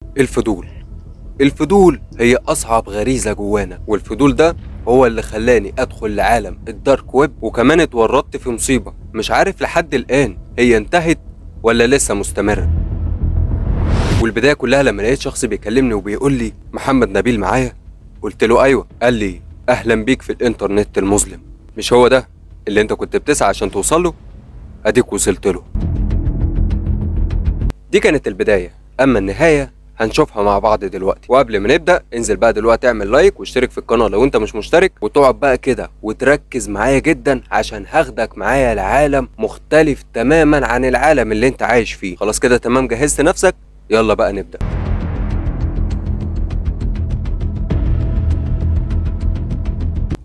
الفضول. الفضول هي أصعب غريزة جوانا، والفضول ده هو اللي خلاني أدخل لعالم الدارك ويب، وكمان اتورطت في مصيبة مش عارف لحد الآن هي انتهت ولا لسه مستمرة. والبداية كلها لما لقيت شخص بيكلمني وبيقول لي محمد نبيل معايا. قلت له أيوة. قال لي أهلا بيك في الإنترنت المظلم، مش هو ده اللي أنت كنت بتسعى عشان توصل له؟ أديك وصلت له. دي كانت البداية، أما النهاية هنشوفها مع بعض دلوقتي. وقبل ما نبدأ انزل بقى دلوقتي اعمل لايك واشترك في القناة لو انت مش مشترك، وتقعد بقى كده وتركز معايا جدا عشان هاخدك معايا لعالم مختلف تماما عن العالم اللي انت عايش فيه. خلاص كده تمام؟ جهزت نفسك؟ يلا بقى نبدأ.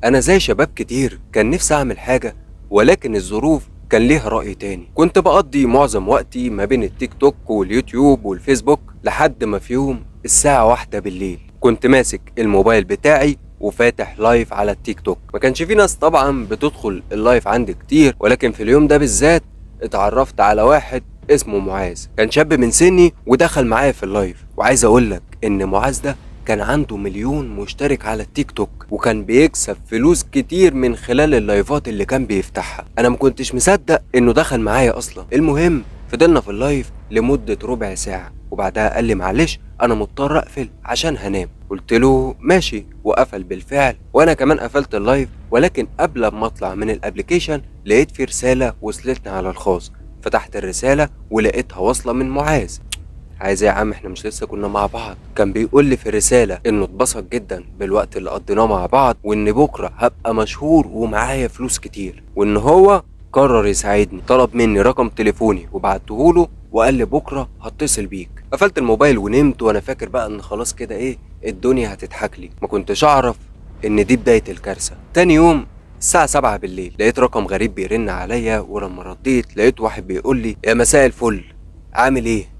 انا زي شباب كتير كان نفسي اعمل حاجة، ولكن الظروف كان ليها رأي تاني. كنت بقضي معظم وقتي ما بين التيك توك واليوتيوب والفيسبوك، لحد ما في يوم الساعة 1 بالليل كنت ماسك الموبايل بتاعي وفاتح لايف على التيك توك. ما كانش في ناس طبعا بتدخل اللايف عندي كتير، ولكن في اليوم ده بالذات اتعرفت على واحد اسمه معاذ. كان شاب من سني ودخل معايا في اللايف، وعايز اقولك ان معاذ ده كان عنده 1,000,000 مشترك على التيك توك، وكان بيكسب فلوس كتير من خلال اللايفات اللي كان بيفتحها. انا ما كنتش مصدق انه دخل معايا اصلا. المهم فضلنا في اللايف لمدة ربع ساعة، وبعدها قال لي معلش انا مضطر اقفل عشان هنام. قلت له ماشي، وقفل بالفعل وانا كمان قفلت اللايف. ولكن قبل ما اطلع من الابليكيشن لقيت في رسالة وصلتني على الخاص. فتحت الرسالة ولقيتها واصلة من معاذ. عايز ايه يا عم؟ احنا مش لسه كنا مع بعض؟ كان بيقول لي في الرسالة انه اتبسط جدا بالوقت اللي قضيناه مع بعض، وان بكرة هبقى مشهور ومعايا فلوس كتير، وان هو قرر يساعدني. طلب مني رقم تليفوني وبعتهوله وقال لي بكرة هتصل بيك. قفلت الموبايل ونمت وانا فاكر بقى ان خلاص كده ايه، الدنيا هتضحك لي. ما كنتش اعرف ان دي بداية الكارثة. تاني يوم الساعة 7 بالليل لقيت رقم غريب بيرن عليا، ولما رديت لقيت واحد بيقول لي يا مساء الفل، عامل ايه؟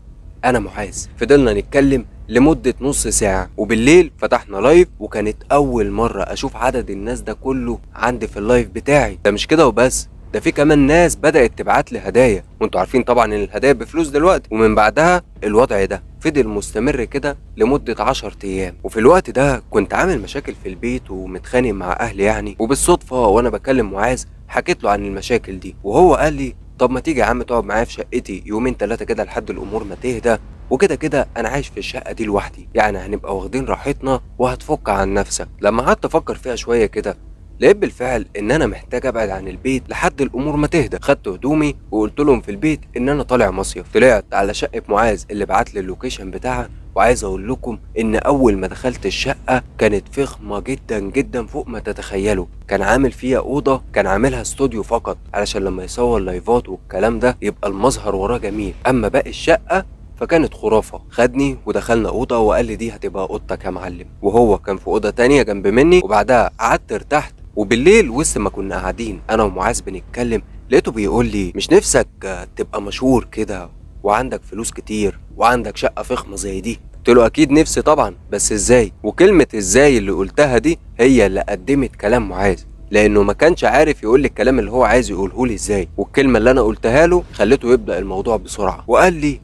انا معاذ. فضلنا نتكلم لمدة نص ساعة، وبالليل فتحنا لايف، وكانت اول مرة اشوف عدد الناس ده كله عندي في اللايف بتاعي. ده مش كده وبس، ده في كمان ناس بدأت تبعت لي هدايا، وانتوا عارفين طبعا ان الهدايا بفلوس دلوقتي. ومن بعدها الوضع ده فضل مستمر كده لمدة 10 ايام. وفي الوقت ده كنت عامل مشاكل في البيت ومتخانق مع اهلي يعني، وبالصدفة وانا بكلم معاذ حكيت له عن المشاكل دي، وهو قال لي طب ما تيجي يا عم تقعد معايا في شقتي يومين 3 كده لحد الامور ما تهدى، وكده كده انا عايش في الشقه دي لوحدي، يعني هنبقى واخدين راحتنا وهتفك عن نفسك. لما قعدت افكر فيها شويه كده لقيت بالفعل ان انا محتاج ابعد عن البيت لحد الامور ما تهدى. خدت هدومي وقلت لهم في البيت ان انا طالع مصيف. طلعت على شقه معاذ اللي بعت لي اللوكيشن بتاعها، وعايز اقول لكم ان اول ما دخلت الشقه كانت فخمه جدا جدا فوق ما تتخيلوا. كان عامل فيها اوضه كان عاملها استوديو فقط علشان لما يصور لايفات والكلام ده يبقى المظهر وراه جميل، اما باقي الشقه فكانت خرافة. خدني ودخلنا أوضة وقال لي دي هتبقى أوضتك يا معلم، وهو كان في أوضة تانية جنب مني. وبعدها قعدت ارتحت. وبالليل وسط ما كنا قاعدين أنا ومعاذ بنتكلم لقيته بيقول لي مش نفسك تبقى مشهور كده وعندك فلوس كتير وعندك شقة فخمة زي دي؟ قلت له أكيد نفسي طبعا، بس إزاي؟ وكلمة إزاي اللي قلتها دي هي اللي قدمت كلام معاذ، لانه ما كانش عارف يقول لي الكلام اللي هو عايز يقوله لي ازاي. والكلمه اللي انا قلتها له خليته يبدا الموضوع بسرعه، وقال لي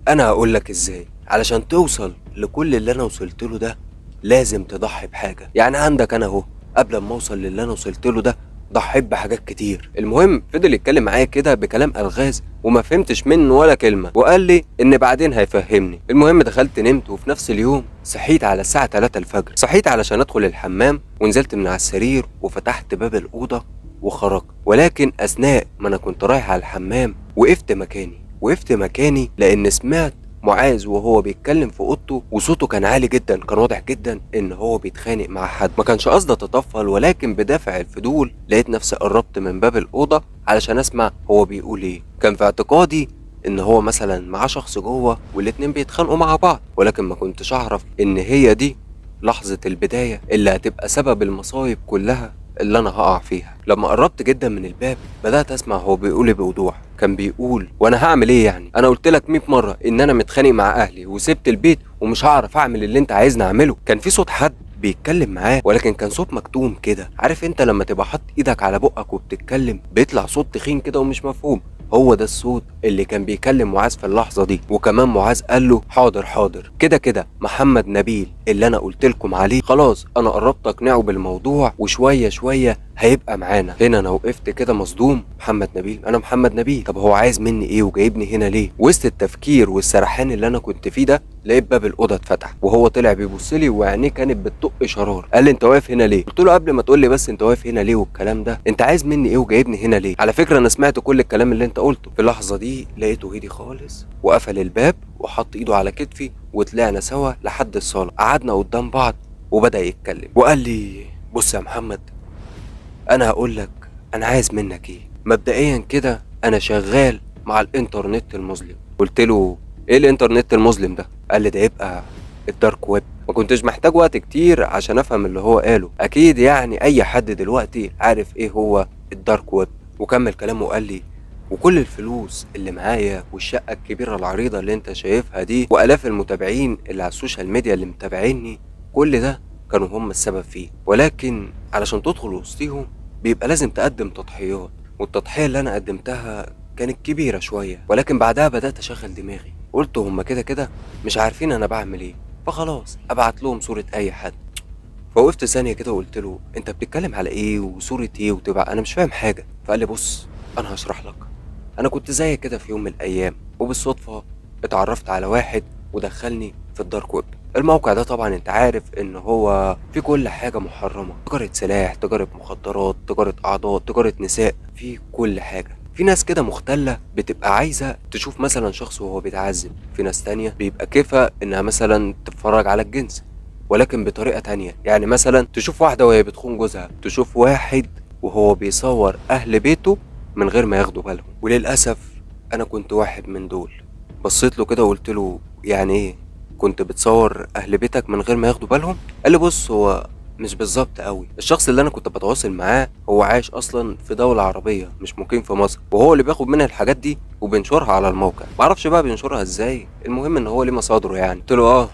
انا هقول لك ازاي. علشان توصل لكل اللي انا وصلت له ده لازم تضحي بحاجه. يعني عندك انا اهو قبل ما اوصل للي انا وصلت له ده ضحيت بحاجات كتير. المهم فضل يتكلم معايا كده بكلام الغاز وما فهمتش منه ولا كلمه، وقال لي ان بعدين هيفهمني. المهم دخلت نمت، وفي نفس اليوم صحيت على الساعه 3 الفجر. صحيت علشان ادخل الحمام، ونزلت من على السرير وفتحت باب الاوضه وخرجت. ولكن اثناء ما انا كنت رايح على الحمام وقفت مكاني لان سمعت معاذ وهو بيتكلم في اوضته، وصوته كان عالي جدا. كان واضح جدا ان هو بيتخانق مع حد. ما كانش قصدي اتطفل، ولكن بدافع الفضول لقيت نفسي قربت من باب الاوضه علشان اسمع هو بيقول ايه. كان في اعتقادي ان هو مثلا معاه شخص جوه والاتنين بيتخانقوا مع بعض، ولكن ما كنتش اعرف ان هي دي لحظه البدايه اللي هتبقى سبب المصايب كلها اللي انا هقع فيها. لما قربت جدا من الباب بدات اسمع هو بيقول لي بوضوح. كان بيقول وانا هعمل ايه يعني؟ انا قلت لك 100 مره ان انا متخانق مع اهلي وسبت البيت ومش هعرف اعمل اللي انت عايزني اعمله. كان في صوت حد بيتكلم معاه، ولكن كان صوت مكتوم كده. عارف انت لما تبقى حاطط ايدك على بقك وبتتكلم بيطلع صوت تخين كده ومش مفهوم؟ هو ده الصوت اللي كان بيكلم معاذ في اللحظة دي. وكمان معاذ قال له حاضر حاضر، كده كده محمد نبيل اللي انا قلت لكم عليه خلاص انا قربت اقنعه بالموضوع وشوية شوية هيبقى معانا. هنا انا وقفت كده مصدوم، محمد نبيل؟ انا محمد نبيل، طب هو عايز مني ايه وجايبني هنا ليه؟ وسط التفكير والسرحان اللي انا كنت فيه ده لقيت باب الاوضه اتفتح وهو طلع بيبص لي وعينيه كانت بتطق شرار. قال لي انت واقف هنا ليه؟ قلت له قبل ما تقول لي بس انت واقف هنا ليه والكلام ده، انت عايز مني ايه وجايبني هنا ليه؟ على فكره انا سمعت كل الكلام اللي انت قلته. في اللحظه دي لقيته هدي خالص وقفل الباب وحط ايده على كتفي وطلعنا سوا لحد الصاله، قعدنا قدام بعض وبدا يتكلم وقال لي بص يا محمد، انا هقول لك انا عايز منك ايه. مبدئيا كده انا شغال مع الانترنت المظلم. قلت له ايه الانترنت المظلم ده؟ قال لي ده يبقى الدارك ويب. ما كنتش محتاج وقت كتير عشان افهم اللي هو قاله، اكيد يعني اي حد دلوقتي عارف ايه هو الدارك ويب. وكمل كلامه وقال لي وكل الفلوس اللي معايا والشقه الكبيره العريضه اللي انت شايفها دي والاف المتابعين اللي على السوشيال ميديا اللي متابعيني، كل ده كانوا هم السبب فيه، ولكن علشان تدخل وسطيهم بيبقى لازم تقدم تضحيات، والتضحية اللي انا قدمتها كانت كبيرة شوية. ولكن بعدها بدأت اشغل دماغي، قلت هم كده كده مش عارفين انا بعمل ايه، فخلاص ابعت لهم صورة اي حد. فوقفت ثانية كده وقلت له انت بتتكلم على ايه وصورة ايه وتبع، انا مش فاهم حاجة. فقال لي بص انا هشرح لك، انا كنت زيك كده في يوم من الايام وبالصدفة اتعرفت على واحد ودخلني في الدارك ويب. الموقع ده طبعا انت عارف ان هو في كل حاجة محرمة، تجارة سلاح، تجارة مخدرات، تجارة اعضاء، تجارة نساء، في كل حاجة. في ناس كده مختلة بتبقى عايزة تشوف مثلا شخص وهو بيتعذب، في ناس تانية بيبقى كيفها انها مثلا تتفرج على الجنس ولكن بطريقة تانية. يعني مثلا تشوف واحدة وهي بتخون جوزها، تشوف واحد وهو بيصور اهل بيته من غير ما ياخدوا بالهم. وللأسف انا كنت واحد من دول. بصيت له كده وقلت له يعني ايه كنت بتصور اهل بيتك من غير ما ياخدوا بالهم؟ قال لي بص هو مش بالظبط قوي، الشخص اللي انا كنت بتواصل معاه هو عايش اصلا في دولة عربية مش مقيم في مصر، وهو اللي بياخد منها الحاجات دي وبينشرها على الموقع. معرفش بقى بينشرها ازاي، المهم ان هو ليه مصادره يعني. قلت له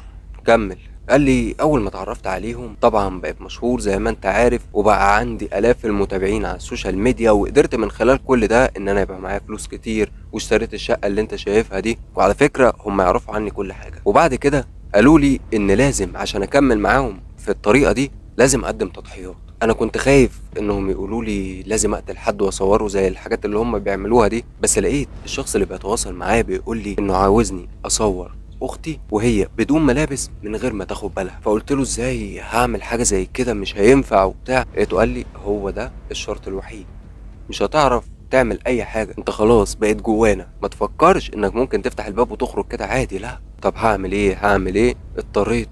كمل. قال لي اول ما اتعرفت عليهم طبعا بقيت مشهور زي ما انت عارف وبقى عندي الاف المتابعين على السوشيال ميديا، وقدرت من خلال كل ده ان انا يبقى معايا فلوس كتير واشتريت الشقة اللي انت شايفها دي. وعلى فكرة هم يعرفوا عني كل حاجة. وبعد كده قالوا لي ان لازم عشان اكمل معاهم في الطريقة دي لازم اقدم تضحيات. انا كنت خايف انهم يقولوا لي لازم اقتل حد واصوره زي الحاجات اللي هم بيعملوها دي، بس لقيت الشخص اللي بيتواصل معايا بيقول لي انه عاوزني اصور اختي وهي بدون ملابس من غير ما تاخد بالها. فقلت له ازاي هعمل حاجه زي كده، مش هينفع وبتاع. لقيته قال لي هو ده الشرط الوحيد، مش هتعرف تعمل اي حاجه، انت خلاص بقيت جوانا، ما تفكرش انك ممكن تفتح الباب وتخرج كده عادي، لا. طب هعمل ايه؟ اضطريت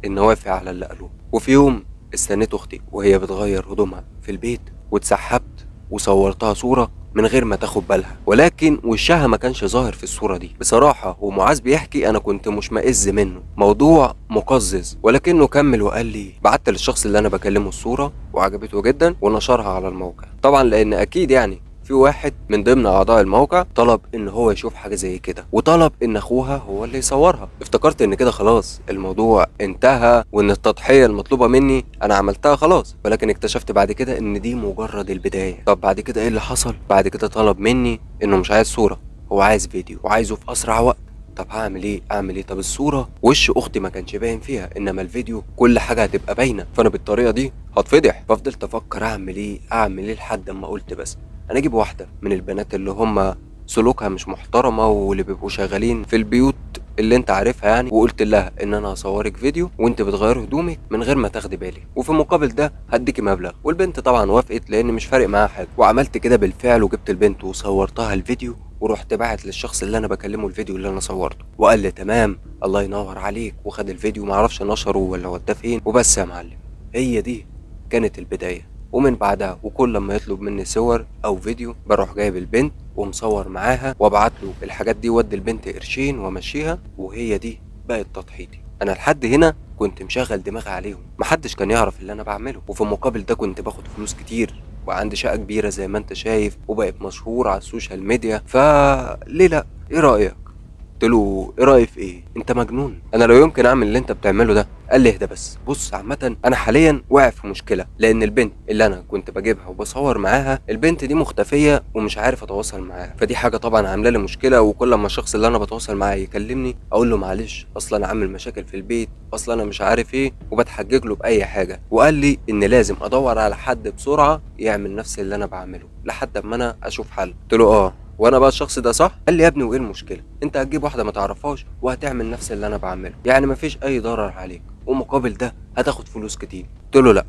ان اوافق على اللي قالوه. وفي يوم استنيت اختي وهي بتغير هدومها في البيت واتسحبت وصورتها صورة من غير ما تاخد بالها، ولكن وشها ما كانش ظاهر في الصورة دي. بصراحة ومعاذ بيحكي انا كنت مشمئز منه، موضوع مقزز. ولكنه كمل وقال لي بعت للشخص اللي انا بكلمه الصورة وعجبته جدا ونشرها على الموقع، طبعا لان اكيد يعني في واحد من ضمن اعضاء الموقع طلب ان هو يشوف حاجه زي كده وطلب ان اخوها هو اللي يصورها. افتكرت ان كده خلاص الموضوع انتهى وان التضحيه المطلوبه مني انا عملتها خلاص، ولكن اكتشفت بعد كده ان دي مجرد البدايه. طب بعد كده ايه اللي حصل؟ بعد كده طلب مني انه مش عايز صوره، هو عايز فيديو وعايزه في اسرع وقت. طب اعمل ايه؟ طب الصوره وش اختي ما كانش باين فيها، انما الفيديو كل حاجه هتبقى باينه، فانا بالطريقه دي هتفضح. ففضلت افكر اعمل ايه لحد اما قلت بس انا اجيب واحده من البنات اللي هم سلوكها مش محترمه واللي بيبقوا شغالين في البيوت اللي انت عارفها يعني، وقلت لها ان انا هصورك فيديو وانت بتغير هدومك من غير ما تاخدي بالي، وفي المقابل ده هديكي مبلغ. والبنت طبعا وافقت لان مش فارق معاها حاجه. وعملت كده بالفعل وجبت البنت وصورتها الفيديو ورحت باعت للشخص اللي انا بكلمه الفيديو اللي انا صورته، وقال لي تمام الله ينور عليك، وخد الفيديو معرفش نشره ولا وداه فين. وبس يا معلم، هي دي كانت البدايه. ومن بعدها وكل لما يطلب مني صور او فيديو بروح جايب البنت ومصور معاها وابعت له الحاجات دي، ودي البنت قرشين وامشيها، وهي دي بقت تضحيتي. انا لحد هنا كنت مشغل دماغي عليهم، محدش كان يعرف اللي انا بعمله، وفي المقابل ده كنت باخد فلوس كتير وعندي شقه كبيره زي ما انت شايف وبقيت مشهور على السوشيال ميديا، فليه لا؟ ايه رايك؟ قلت له ايه رايي في ايه؟ انت مجنون، انا لا يمكن اعمل اللي انت بتعمله ده. قال لي اهدى بس، بص عامه انا حاليا واقع في مشكله، لان البنت اللي انا كنت بجيبها وبصور معاها البنت دي مختفيه ومش عارف اتواصل معاها، فدي حاجه طبعا عامله لي مشكله. وكل ما الشخص اللي انا بتواصل معاه يكلمني اقول له معلش اصلا انا عامل مشاكل في البيت، اصلا انا مش عارف ايه، وبتحجج له باي حاجه. وقال لي ان لازم ادور على حد بسرعه يعمل نفس اللي انا بعمله لحد اما انا اشوف حل. قلت له اه وانا بقى الشخص ده صح؟ قال لي يا ابني وايه المشكله؟ انت هتجيب واحده ما تعرفهاش وهتعمل نفس اللي انا بعمله، يعني مفيش اي ضرر عليك، ومقابل ده هتاخد فلوس كتير. قلت له لا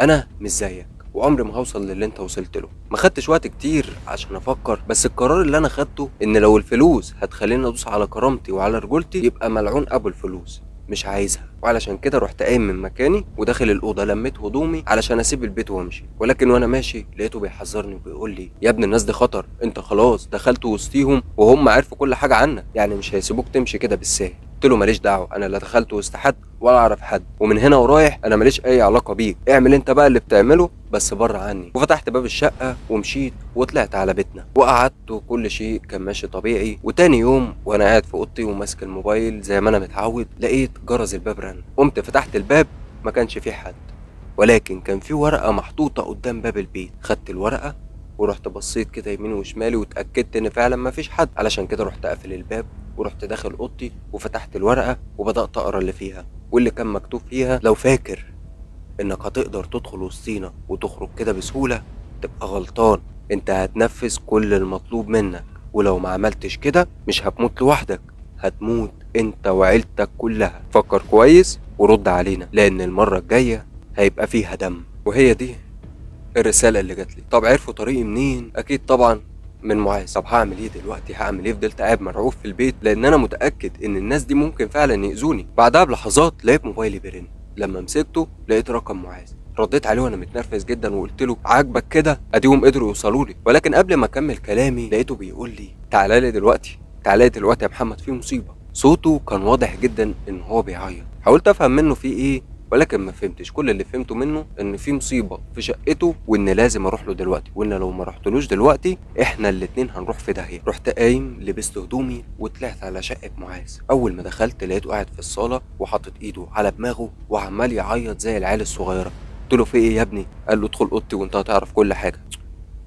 انا مش زيك وعمري ما هوصل للي انت وصلت له. ما خدتش وقت كتير عشان افكر، بس القرار اللي انا خدته ان لو الفلوس هتخليني ادوس على كرامتي وعلى رجولتي يبقى ملعون ابو الفلوس، مش عايزها. وعلشان كده رحت قايم من مكاني وداخل الاوضه، لميت هدومي علشان اسيب البيت وامشي. ولكن وانا ماشي لقيته بيحذرني وبيقول لي يا ابني الناس دي خطر، انت خلاص دخلت وسطيهم وهم عرفوا كل حاجه عنك، يعني مش هيسيبوك تمشي كده بالساهل. قلت له ماليش دعوه، انا لا دخلت وسط حد ولا اعرف حد، ومن هنا ورايح انا ماليش اي علاقه بيك، اعمل انت بقى اللي بتعمله بس بره عني. وفتحت باب الشقه ومشيت وطلعت على بيتنا وقعدت وكل شيء كان ماشي طبيعي. وتاني يوم وانا قاعد في اوضتي وماسك الموبايل زي ما انا متعود لقيت جرس الباب رن. قمت فتحت الباب، ما كانش فيه حد ولكن كان في ورقه محطوطه قدام باب البيت. خدت الورقه ورحت بصيت كده يمين وشمالي واتاكدت ان فعلا ما فيش حد، علشان كده رحت قافل الباب ورحت داخل اوضتي وفتحت الورقه وبدات اقرا اللي فيها. واللي كان مكتوب فيها لو فاكر انك هتقدر تدخل وسطينا وتخرج كده بسهوله تبقى غلطان، انت هتنفذ كل المطلوب منك، ولو ما عملتش كده مش هتموت لوحدك، هتموت انت وعيلتك كلها. فكر كويس ورد علينا لان المره الجايه هيبقى فيها دم. وهي دي الرساله اللي جات لي. طب عرفوا طريقي منين؟ اكيد طبعا من معاذ. طب هعمل ايه دلوقتي؟ هعمل ايه؟ فضلت قاعد مرعوب في البيت لان انا متاكد ان الناس دي ممكن فعلا ياذوني. بعدها بلحظات لقيت موبايلي بيرن، لما مسكته لقيت رقم معاذ. رديت عليه وانا متنرفز جدا وقلت له عاجبك كده؟ اديهم قدروا يوصلوا لي. ولكن قبل ما اكمل كلامي لقيته بيقول لي تعالى لي دلوقتي، تعالى لي دلوقتي يا محمد في مصيبه. صوته كان واضح جدا ان هو بيعيط. حاولت افهم منه في ايه ولكن ما فهمتش. كل اللي فهمته منه ان في مصيبه في شقته وان لازم اروح له دلوقتي، وان لو ما رحتلوش دلوقتي احنا الاتنين هنروح في داهيه. رحت قايم لبست هدومي وطلعت على شقه معاذ. اول ما دخلت لقيته قاعد في الصاله وحاطط ايده على دماغه وعمال يعيط زي العيال الصغيره. قلت له في ايه يا ابني؟ قال له ادخل اوضتي وانت هتعرف كل حاجه.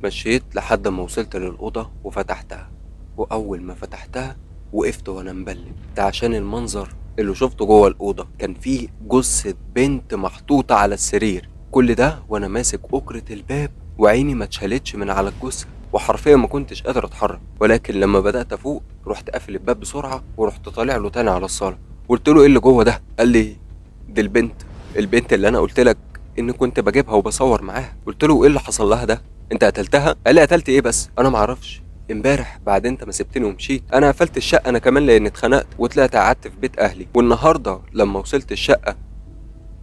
مشيت لحد ما وصلت للاوضه وفتحتها، واول ما فتحتها وقفت وانا مبلم ده عشان المنظر اللي شفته جوه الاوضه. كان فيه جثه بنت محطوطه على السرير، كل ده وانا ماسك اكرة الباب وعيني ما اتشالتش من على الجثه، وحرفيا ما كنتش قادر اتحرك. ولكن لما بدات افوق رحت قافل الباب بسرعه ورحت طالع له تاني على الصاله. قلت له ايه اللي جوه ده؟ قال لي دي البنت اللي انا قلت لك ان كنت بجيبها وبصور معاها. قلت له ايه اللي حصل لها ده؟ انت قتلتها؟ قال لي قتلت ايه بس؟ انا ما اعرفش، امبارح بعد انت ما سبتني ومشيت انا قفلت الشقه انا كمان لان اتخنقت وطلعت قعدت في بيت اهلي. والنهارده لما وصلت الشقه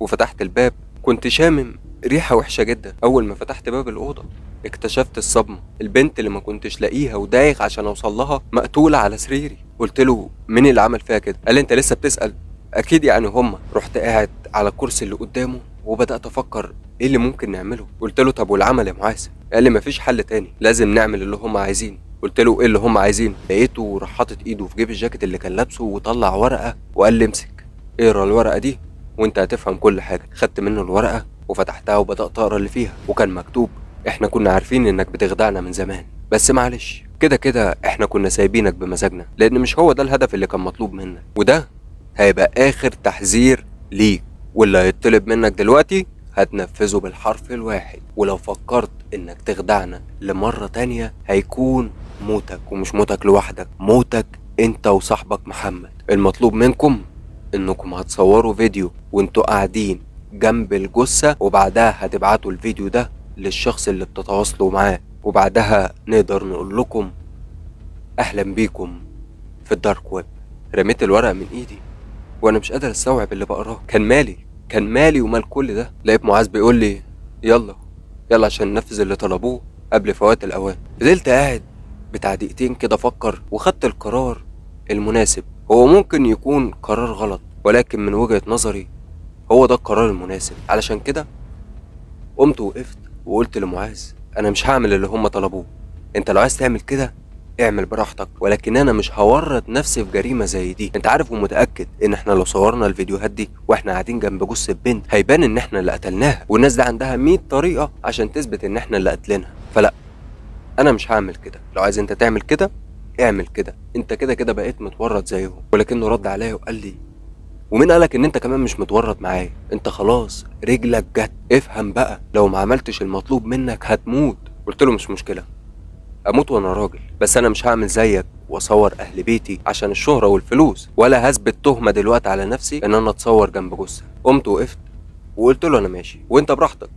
وفتحت الباب كنت شامم ريحه وحشه جدا. اول ما فتحت باب الاوضه اكتشفت الصدمه، البنت اللي ما كنتش لاقيها ودايخ عشان اوصل لها مقتوله على سريري. قلت له مين اللي عمل فيها كده؟ قال لي انت لسه بتسال؟ اكيد يعني هما. رحت قاعد على الكرسي اللي قدامه وبدات افكر ايه اللي ممكن نعمله. قلت له طب والعمل يا معاذ؟ قال لي مفيش حل تاني، لازم نعمل اللي هما عايزينه. قلت له ايه اللي هم عايزينه؟ لقيته راح حاطط ايده في جيب الجاكيت اللي كان لابسه وطلع ورقه وقال لي امسك اقرا الورقه دي وانت هتفهم كل حاجه. خدت منه الورقه وفتحتها وبدات اقرا اللي فيها، وكان مكتوب احنا كنا عارفين انك بتخدعنا من زمان، بس معلش كده كده احنا كنا سايبينك بمزاجنا لان مش هو ده الهدف اللي كان مطلوب منك، وده هيبقى اخر تحذير ليك، واللي هيطلب منك دلوقتي هتنفذه بالحرف الواحد، ولو فكرت انك تخدعنا لمرة تانية هيكون موتك، ومش موتك لوحدك، موتك انت وصاحبك محمد. المطلوب منكم انكم هتصوروا فيديو وانتوا قاعدين جنب الجثة، وبعدها هتبعتوا الفيديو ده للشخص اللي بتتواصلوا معاه، وبعدها نقدر نقول لكم اهلا بيكم في الدارك ويب. رميت الورقة من ايدي وانا مش قادر استوعب اللي بقراه. كان مالي ومال كل ده. لقيت معاذ بيقول لي يلا عشان ننفذ اللي طلبوه قبل فوات الاوان. فضلت قاعد بتاع دقيقتين كده افكر وخدت القرار المناسب. هو ممكن يكون قرار غلط ولكن من وجهة نظري هو ده القرار المناسب. علشان كده قمت وقفت وقلت لمعاذ انا مش هعمل اللي هم طلبوه، انت لو عايز تعمل كده اعمل براحتك، ولكن انا مش هورط نفسي في جريمه زي دي. انت عارف ومتاكد ان احنا لو صورنا الفيديوهات دي واحنا قاعدين جنب جثه بنت هيبان ان احنا اللي قتلناها، والناس دي عندها 100 طريقه عشان تثبت ان احنا اللي قتلناها. فلا، انا مش هعمل كده. لو عايز انت تعمل كده اعمل كده، انت كده كده بقيت متورط زيهم. ولكنه رد عليا وقال لي: ومين قالك ان انت كمان مش متورط معايا؟ انت خلاص رجلك جت، افهم بقى، لو ما عملتش المطلوب منك هتموت. قلت له: مش مشكله، اموت وانا راجل، بس انا مش هعمل زيك واصور اهل بيتي عشان الشهره والفلوس، ولا هثبت تهمه دلوقتي على نفسي ان انا اتصور جنب جثه. قمت وقفت وقلت له: انا ماشي وانت براحتك،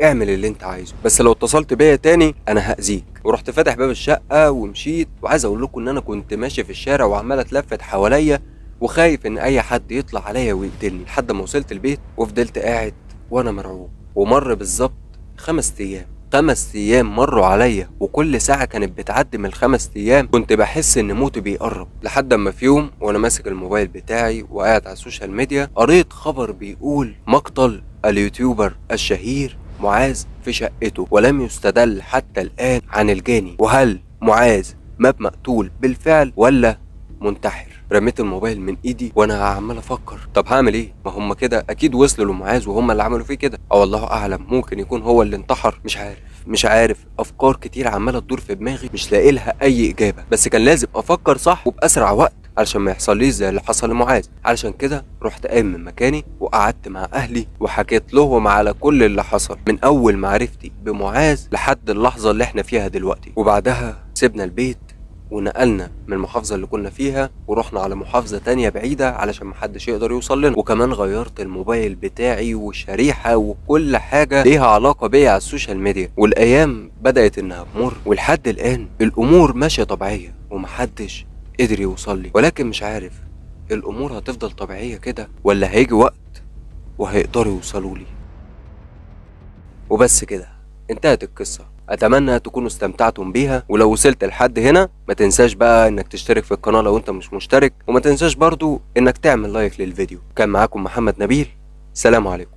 اعمل اللي انت عايزه، بس لو اتصلت بيا تاني انا هاذيك. ورحت فاتح باب الشقه ومشيت. وعايز اقول لكم ان انا كنت ماشي في الشارع وعمال اتلفت حواليا وخايف ان اي حد يطلع عليا ويقتلني، لحد ما وصلت البيت وفضلت قاعد وانا مرعوب. ومر بالظبط 5 ايام. 5 ايام مروا عليا، وكل ساعه كانت بتعدي من ال5 ايام كنت بحس ان موتي بيقرب. لحد اما في يوم وانا ماسك الموبايل بتاعي وقاعد على السوشيال ميديا قريت خبر بيقول: مقتل اليوتيوبر الشهير معاذ في شقته، ولم يستدل حتى الآن عن الجاني. وهل معاذ مات مقتول بالفعل ولا منتحر؟ رميت الموبايل من ايدي وانا عمال افكر، طب هعمل ايه؟ ما هم كده اكيد وصلوا لمعاذ وهم اللي عملوا فيه كده، او الله اعلم ممكن يكون هو اللي انتحر. مش عارف، افكار كتير عماله تدور في دماغي مش لاقي لها اي اجابه، بس كان لازم افكر صح وباسرع وقت علشان ما يحصليش زي اللي حصل لمعاذ. علشان كده رحت قايم من مكاني وقعدت مع اهلي وحكيت لهم على كل اللي حصل من اول معرفتي بمعاذ لحد اللحظه اللي احنا فيها دلوقتي. وبعدها سيبنا البيت ونقلنا من المحافظة اللي كنا فيها ورحنا على محافظة تانية بعيدة علشان محدش يقدر يوصل لنا. وكمان غيرت الموبايل بتاعي والشريحة وكل حاجة ليها علاقة بيا على السوشيال ميديا. والأيام بدأت إنها تمر، ولحد الآن الأمور ماشية طبيعية ومحدش قدر يوصل لي. ولكن مش عارف الأمور هتفضل طبيعية كده ولا هيجي وقت وهيقدروا يوصلوا لي. وبس كده انتهت القصة. اتمنى تكونوا استمتعتم بيها، ولو وصلت لحد هنا ما تنساش بقى انك تشترك في القناة لو انت مش مشترك، وما تنساش برضو انك تعمل لايك للفيديو. كان معاكم محمد نبيل، سلام عليكم.